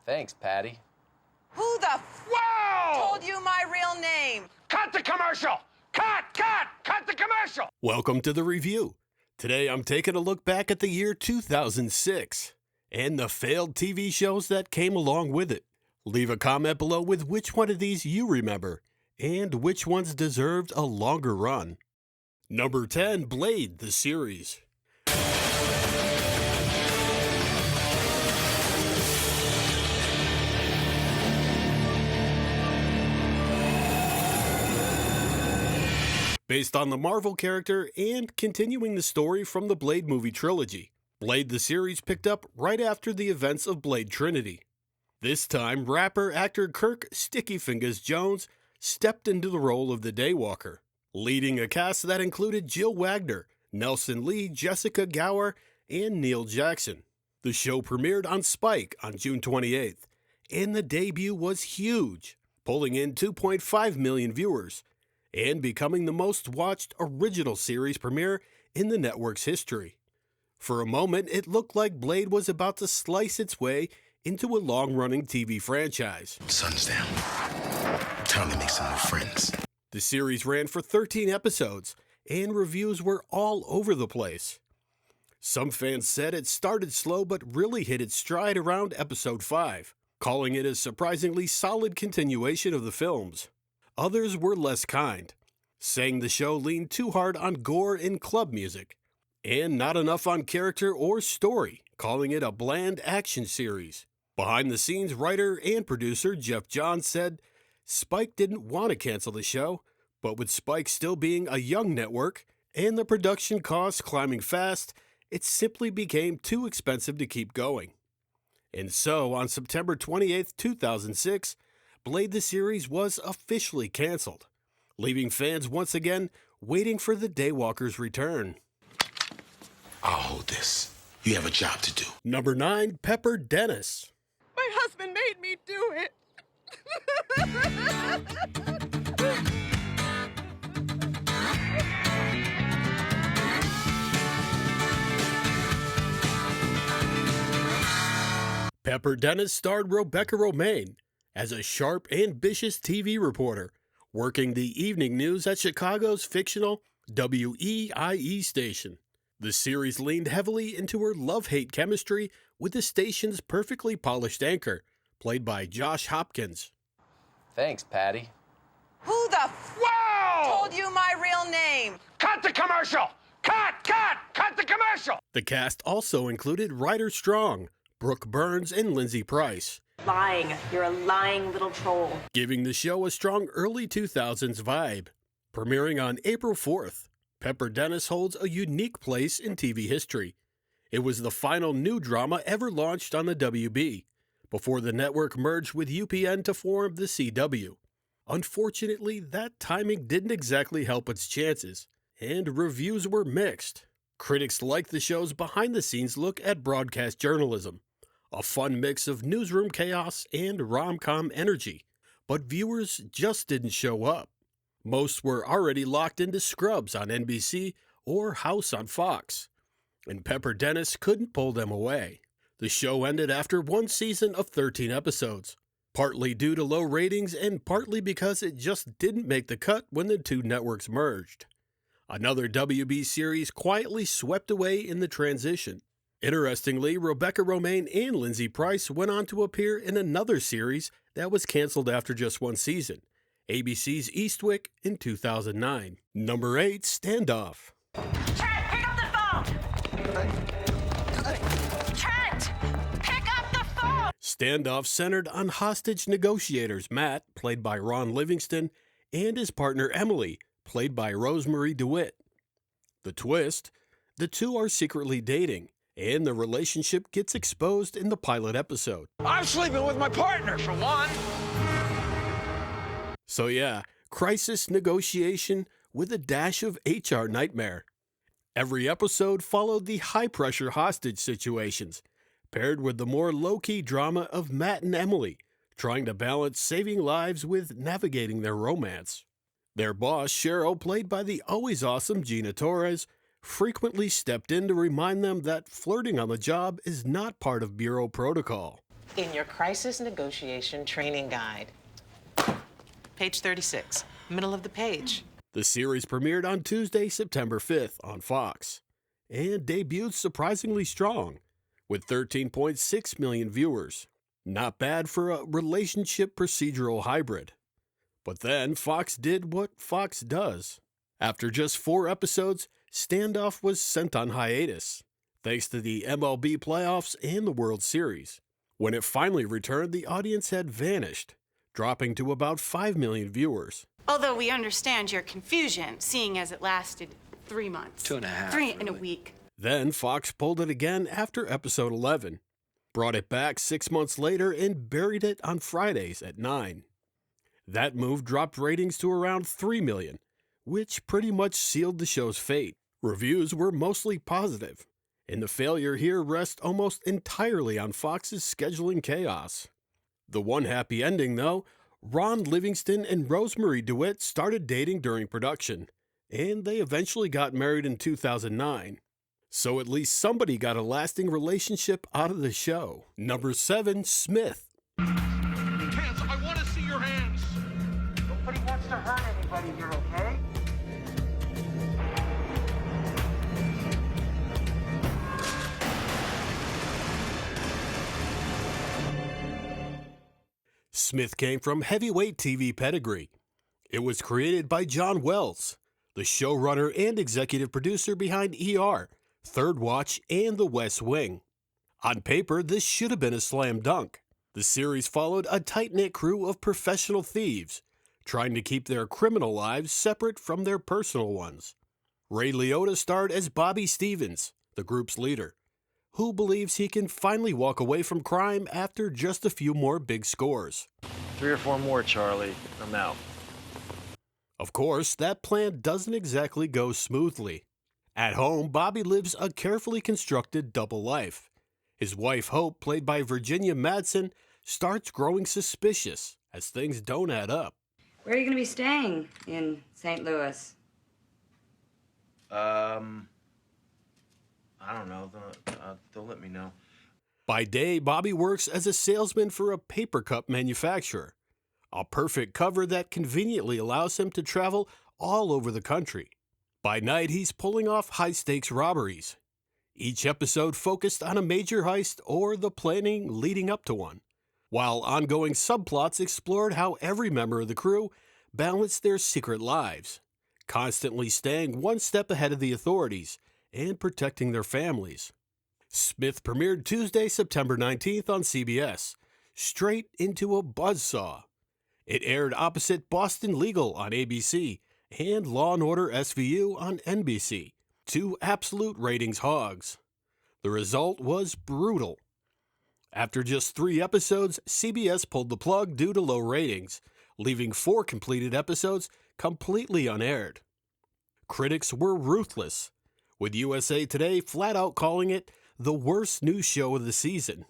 Thanks, Patty. Who the Whoa! told you my real name? Cut the commercial! Cut the commercial! Welcome to the review. Today I'm taking a look back at the year 2006 and the failed TV shows that came along with it. Leave a comment below with which one of these you remember and which ones deserved a longer run. Number 10, Blade, the series. Based on the Marvel character and continuing the story from the Blade movie trilogy, Blade the series picked up right after the events of Blade Trinity. This time, rapper-actor Kirk Sticky Fingers Jones stepped into the role of the Daywalker, leading a cast that included Jill Wagner, Nelson Lee, Jessica Gower, and Neil Jackson. The show premiered on Spike on June 28th, and the debut was huge, pulling in 2.5 million viewers, and becoming the most watched original series premiere in the network's history. For a moment, it looked like Blade was about to slice its way into a long-running TV franchise. Sun's down. Time to make some new friends. The series ran for 13 episodes, and reviews were all over the place. Some fans said it started slow but really hit its stride around episode 5, calling it a surprisingly solid continuation of the films. Others were less kind, saying the show leaned too hard on gore and club music, and not enough on character or story, calling it a bland action series. Behind-the-scenes writer and producer Jeff Johns said Spike didn't want to cancel the show, but with Spike still being a young network and the production costs climbing fast, it simply became too expensive to keep going. And so, on September 28, 2006, Blade the series was officially canceled, leaving fans once again waiting for the Daywalker's return. I'll hold this. You have a job to do. Number 9, Pepper Dennis. My husband made me do it. Pepper Dennis starred Rebecca Romaine as a sharp, ambitious TV reporter working the evening news at Chicago's fictional WEIE station. The series leaned heavily into her love-hate chemistry with the station's perfectly polished anchor, played by Josh Hopkins. Thanks, Patty. Who the Whoa! told you my real name? Cut the commercial! Cut the commercial! The cast also included Ryder Strong, Brooke Burns, and Lindsay Price, Lying. You're a lying little troll. giving the show a strong early 2000s vibe. Premiering on April 4th, Pepper Dennis holds a unique place in TV history. It was the final new drama ever launched on the WB, before the network merged with UPN to form the CW. Unfortunately, that timing didn't exactly help its chances, and reviews were mixed. Critics liked the show's behind-the-scenes look at broadcast journalism, a fun mix of newsroom chaos and rom-com energy, but viewers just didn't show up. Most were already locked into Scrubs on NBC or House on Fox, and Pepper Dennis couldn't pull them away. The show ended after one season of 13 episodes, partly due to low ratings and partly because it just didn't make the cut when the two networks merged. Another WB series quietly swept away in the transition. Interestingly, Rebecca Romaine and Lindsay Price went on to appear in another series that was canceled after just one season, ABC's Eastwick in 2009. Number 8, Standoff. Trent, pick up the phone! Trent, pick up the phone! Standoff centered on hostage negotiators Matt, played by Ron Livingston, and his partner Emily, played by Rosemary DeWitt. The twist? The two are secretly dating, and the relationship gets exposed in the pilot episode. I'm sleeping with my partner, for one. So yeah, crisis negotiation with a dash of HR nightmare. Every episode followed the high-pressure hostage situations, paired with the more low-key drama of Matt and Emily, trying to balance saving lives with navigating their romance. Their boss, Cheryl, played by the always awesome Gina Torres, frequently stepped in to remind them that flirting on the job is not part of bureau protocol. in your crisis negotiation training guide. Page 36, middle of the page. The series premiered on Tuesday, September 5th on Fox, and debuted surprisingly strong, with 13.6 million viewers. Not bad for a relationship procedural hybrid. But then Fox did what Fox does. After just 4 episodes, Standoff was sent on hiatus, thanks to the MLB playoffs and the World Series. When it finally returned, the audience had vanished, dropping to about 5 million viewers. Although we understand your confusion, seeing as it lasted 3 months. 2.5. 3 in a week. Then Fox pulled it again after episode 11, brought it back 6 months later, and buried it on Fridays at 9. That move dropped ratings to around 3 million, which pretty much sealed the show's fate. Reviews were mostly positive, and the failure here rests almost entirely on Fox's scheduling chaos. The one happy ending, though, Ron Livingston and Rosemary DeWitt started dating during production, and they eventually got married in 2009. So at least somebody got a lasting relationship out of the show. Number 7, Smith. Hands, I want to see your hands. Nobody wants to hurt anybody here, okay? Smith came from heavyweight TV pedigree. It was created by John Wells, the showrunner and executive producer behind ER, Third Watch, and The West Wing. On paper, this should have been a slam dunk. The series followed a tight-knit crew of professional thieves, trying to keep their criminal lives separate from their personal ones. Ray Liotta starred as Bobby Stevens, the group's leader, who believes he can finally walk away from crime after just a few more big scores. 3 or 4 more, Charlie. I'm out. Of course, that plan doesn't exactly go smoothly. At home, Bobby lives a carefully constructed double life. His wife, Hope, played by Virginia Madsen, starts growing suspicious as things don't add up. Where are you going to be staying in St. Louis? I don't know. They'll let me know. By day, Bobby works as a salesman for a paper cup manufacturer, a perfect cover that conveniently allows him to travel all over the country. By night, he's pulling off high-stakes robberies, each episode focused on a major heist or the planning leading up to one, while ongoing subplots explored how every member of the crew balanced their secret lives, constantly staying one step ahead of the authorities and protecting their families. Smith premiered Tuesday, September 19th on CBS, straight into a buzzsaw. It aired opposite Boston Legal on ABC and Law & Order SVU on NBC, 2 absolute ratings hogs. The result was brutal. After just 3 episodes, CBS pulled the plug due to low ratings, leaving 4 completed episodes completely unaired. Critics were ruthless, with USA Today flat out calling it the worst new show of the season.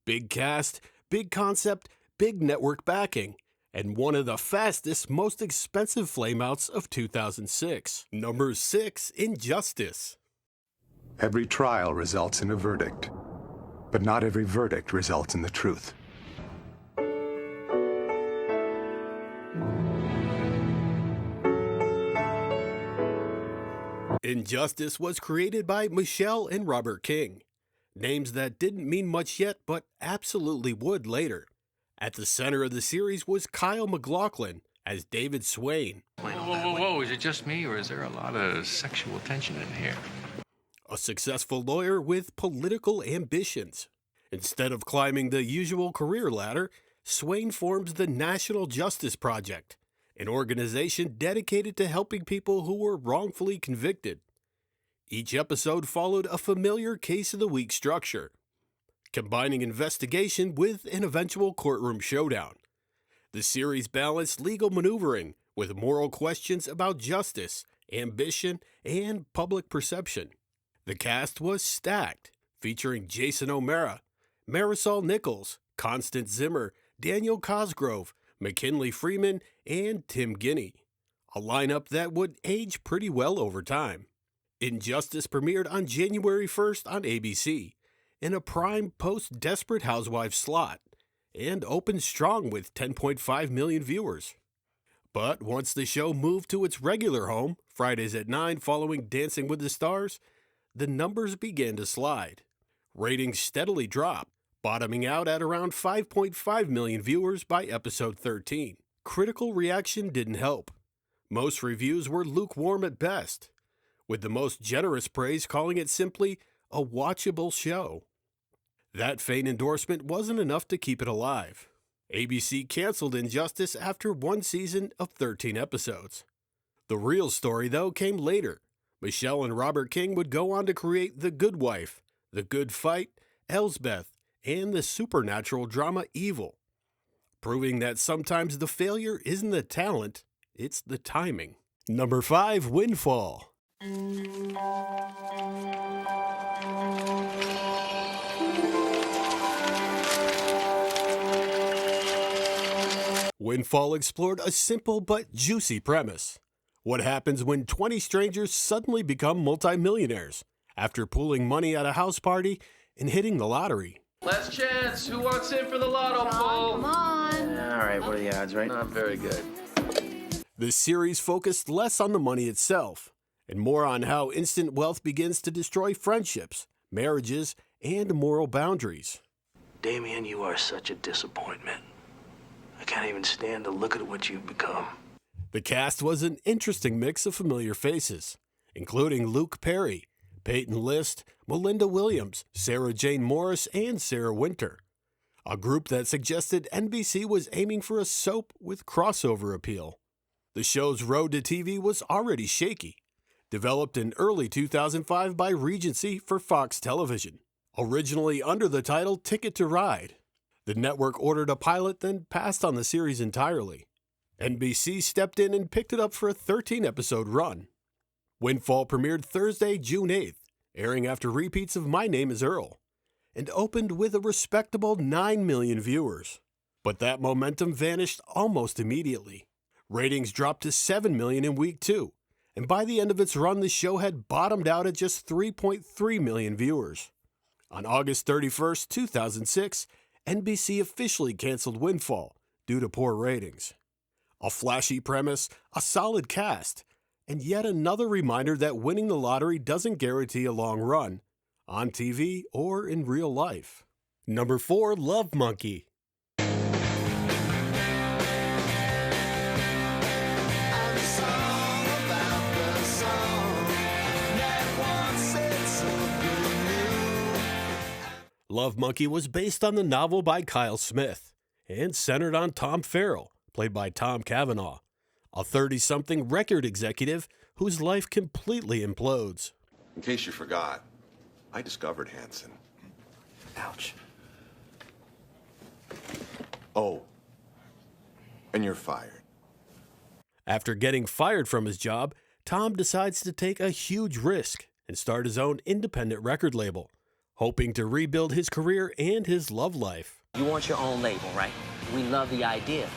Big cast, big concept, big network backing, and one of the fastest, most expensive flameouts of 2006. Number 6, Injustice. Every trial results in a verdict, but not every verdict results in the truth. Injustice was created by Michelle and Robert King, names that didn't mean much yet but absolutely would later. At the center of the series was Kyle MacLachlan as David Swain. Whoa, is it just me or is there a lot of sexual tension in here? A successful lawyer with political ambitions. Instead of climbing the usual career ladder, Swain forms the National Justice Project, an organization dedicated to helping people who were wrongfully convicted. Each episode followed a familiar case of the week structure, combining investigation with an eventual courtroom showdown. The series balanced legal maneuvering with moral questions about justice, ambition, and public perception. The cast was stacked, featuring Jason O'Mara, Marisol Nichols, Constance Zimmer, Daniel Cosgrove, McKinley Freeman, and Tim Guinea, a lineup that would age pretty well over time. Injustice premiered on January 1st on ABC in a prime post-Desperate Housewives slot and opened strong with 10.5 million viewers. But once the show moved to its regular home, Fridays at 9 following Dancing with the Stars, the numbers began to slide. Ratings steadily dropped, bottoming out at around 5.5 million viewers by episode 13. Critical reaction didn't help. Most reviews were lukewarm at best, with the most generous praise calling it simply a watchable show. That faint endorsement wasn't enough to keep it alive. ABC canceled Injustice after one season of 13 episodes. The real story, though, came later. Michelle and Robert King would go on to create The Good Wife, The Good Fight, Elsbeth, and the supernatural drama Evil, proving that sometimes the failure isn't the talent, it's the timing. Number 5, Windfall. Windfall explored a simple but juicy premise. What happens when 20 strangers suddenly become multimillionaires after pooling money at a house party and hitting the lottery? Last chance. Who wants in for the lotto pool? All right, what are the odds, right? Not very good. The series focused less on the money itself and more on how instant wealth begins to destroy friendships, marriages, and moral boundaries. Damien, you are such a disappointment. I can't even stand to look at what you've become. The cast was an interesting mix of familiar faces, including Luke Perry, Peyton List, Melinda Williams, Sarah Jane Morris, and Sarah Winter. A group that suggested NBC was aiming for a soap with crossover appeal. The show's road to TV was already shaky, developed in early 2005 by Regency for Fox Television, originally under the title Ticket to Ride. The network ordered a pilot, then passed on the series entirely. NBC stepped in and picked it up for a 13-episode run. Windfall premiered Thursday, June 8th, airing after repeats of My Name is Earl, and opened with a respectable 9 million viewers. But that momentum vanished almost immediately. Ratings dropped to 7 million in week 2, and by the end of its run, the show had bottomed out at just 3.3 million viewers. On August 31st, 2006, NBC officially canceled Windfall due to poor ratings. A flashy premise, a solid cast, and yet another reminder that winning the lottery doesn't guarantee a long run, on TV or in real life. Number 4, Love Monkey. Love Monkey was based on the novel by Kyle Smith and centered on Tom Farrell, played by Tom Cavanaugh, a 30-something record executive whose life completely implodes. In case you forgot, I discovered Hanson. Ouch. Oh, and you're fired. After getting fired from his job, Tom decides to take a huge risk and start his own independent record label, hoping to rebuild his career and his love life. You want your own label, right? We love the idea.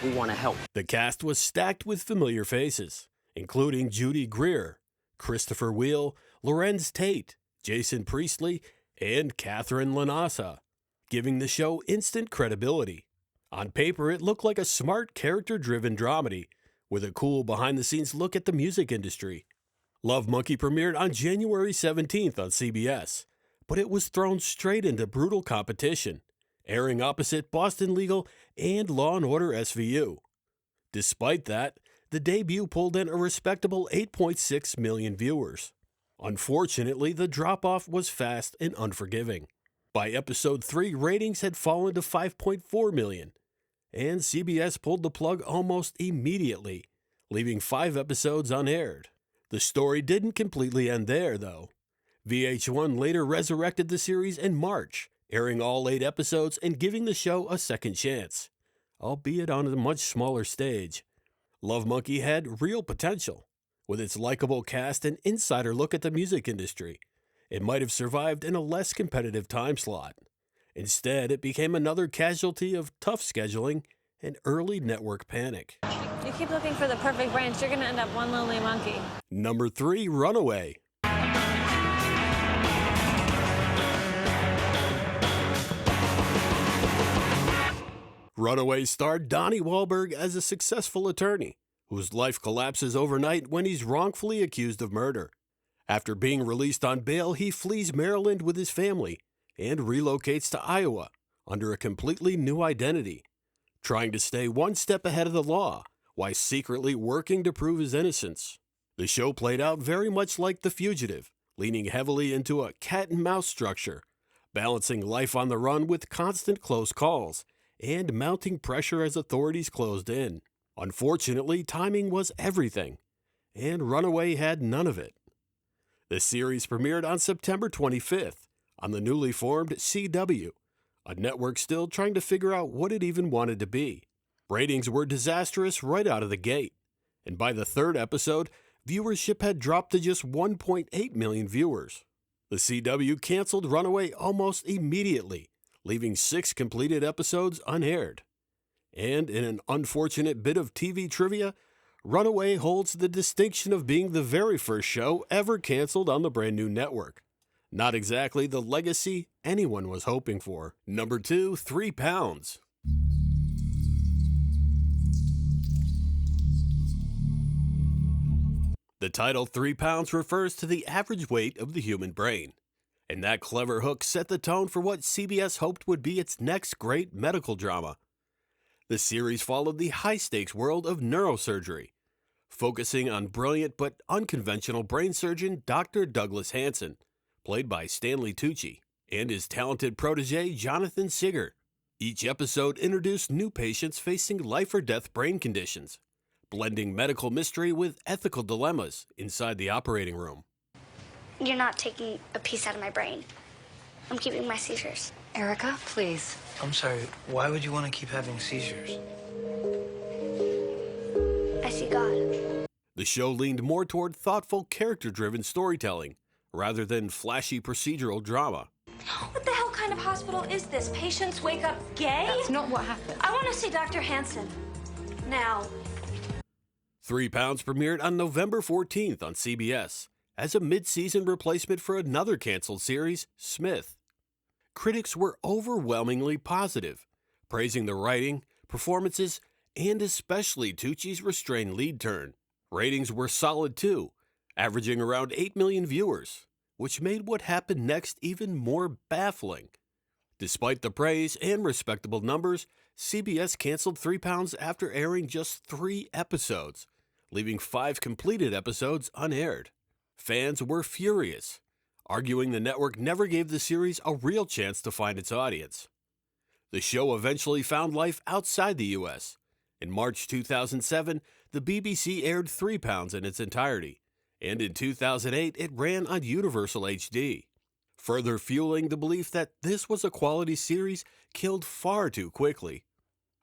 We want to help. The cast was stacked with familiar faces, including Judy Greer, Christopher Wheel, Lorenz Tate, Jason Priestley, and Catherine Lanasa, giving the show instant credibility. On paper, it looked like a smart, character-driven dramedy with a cool behind-the-scenes look at the music industry. Love Monkey premiered on January 17th on CBS, but it was thrown straight into brutal competition, airing opposite Boston Legal and Law & Order SVU. Despite that, the debut pulled in a respectable 8.6 million viewers. Unfortunately, the drop-off was fast and unforgiving. By episode 3, ratings had fallen to 5.4 million, and CBS pulled the plug almost immediately, leaving 5 episodes unaired. The story didn't completely end there, though. VH1 later resurrected the series in March, airing all 8 episodes and giving the show a second chance, albeit on a much smaller stage. Love Monkey had real potential. With its likable cast and insider look at the music industry, it might have survived in a less competitive time slot. Instead, it became another casualty of tough scheduling and early network panic. You keep looking for the perfect branch, you're going to end up one lonely monkey. Number 3, Runaway. Runaway starred Donnie Wahlberg as a successful attorney whose life collapses overnight when he's wrongfully accused of murder. After being released on bail, he flees Maryland with his family and relocates to Iowa under a completely new identity, trying to stay one step ahead of the law while secretly working to prove his innocence. The show played out very much like The Fugitive, leaning heavily into a cat-and-mouse structure, balancing life on the run with constant close calls and mounting pressure as authorities closed in. Unfortunately, timing was everything, and Runaway had none of it. The series premiered on September 25th on the newly formed CW, a network still trying to figure out what it even wanted to be. Ratings were disastrous right out of the gate, and by the third episode, viewership had dropped to just 1.8 million viewers. The CW canceled Runaway almost immediately, leaving 6 completed episodes unaired. And in an unfortunate bit of TV trivia, Runaway holds the distinction of being the very first show ever canceled on the brand new network. Not exactly the legacy anyone was hoping for. Number 2, 3 Pounds. The title 3 Pounds refers to the average weight of the human brain, and that clever hook set the tone for what CBS hoped would be its next great medical drama. The series followed the high-stakes world of neurosurgery, focusing on brilliant but unconventional brain surgeon Dr. Douglas Hanson, played by Stanley Tucci, and his talented protege Jonathan Sigger. Each episode introduced new patients facing life-or-death brain conditions, blending medical mystery with ethical dilemmas inside the operating room. You're not taking a piece out of my brain. I'm keeping my seizures. Erica, please. I'm sorry, why would you want to keep having seizures? I see God. The show leaned more toward thoughtful, character-driven storytelling, rather than flashy procedural drama. What the hell kind of hospital is this? Patients wake up gay? That's not what happened. I want to see Dr. Hansen. Now. 3 Pounds premiered on November 14th on CBS as a mid-season replacement for another canceled series, Smith. Critics were overwhelmingly positive, praising the writing, performances, and especially Tucci's restrained lead turn. Ratings were solid too, averaging around 8 million viewers, which made what happened next even more baffling. Despite the praise and respectable numbers, CBS canceled 3 Pounds after airing just 3 episodes, leaving 5 completed episodes unaired. Fans were furious, arguing the network never gave the series a real chance to find its audience. The show eventually found life outside the U.S. In March 2007, the BBC aired 3 Pounds in its entirety, and in 2008 it ran on Universal HD, further fueling the belief that this was a quality series killed far too quickly.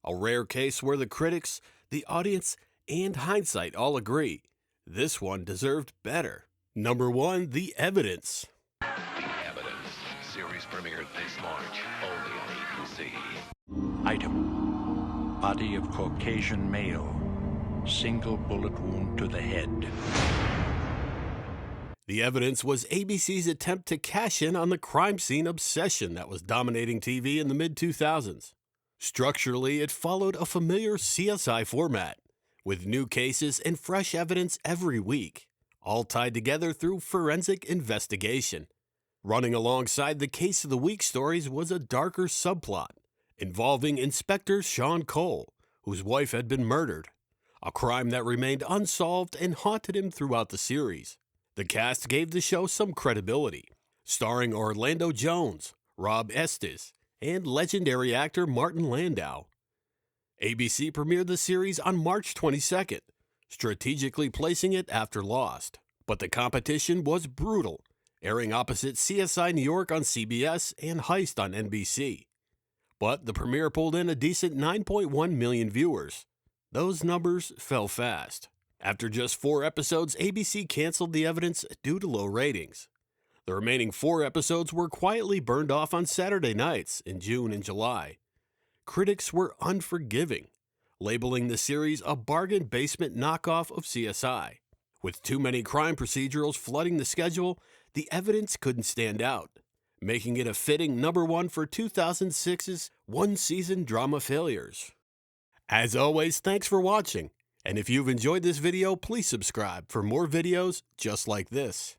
A rare case where the critics, the audience, and hindsight all agree this one deserved better. Number 1, The Evidence. The Evidence. Series premiered this March, only on ABC. Item: body of Caucasian male. Single bullet wound to the head. The Evidence was ABC's attempt to cash in on the crime scene obsession that was dominating TV in the mid-2000s. Structurally, it followed a familiar CSI format, with new cases and fresh evidence every week, all tied together through forensic investigation. Running alongside the Case of the Week stories was a darker subplot involving Inspector Sean Cole, whose wife had been murdered, a crime that remained unsolved and haunted him throughout the series. The cast gave the show some credibility, starring Orlando Jones, Rob Estes, and legendary actor Martin Landau. ABC premiered the series on March 22nd, strategically placing it after Lost. But the competition was brutal, airing opposite CSI New York on CBS and Heist on NBC. But the premiere pulled in a decent 9.1 million viewers. Those numbers fell fast. After just 4 episodes, ABC canceled The Evidence due to low ratings. The remaining 4 episodes were quietly burned off on Saturday nights in June and July. Critics were unforgiving, labeling the series a bargain basement knockoff of CSI. With too many crime procedurals flooding the schedule, The Evidence couldn't stand out, making it a fitting #1 for 2006's one-season drama failures. As always, thanks for watching, and if you've enjoyed this video, please subscribe for more videos just like this.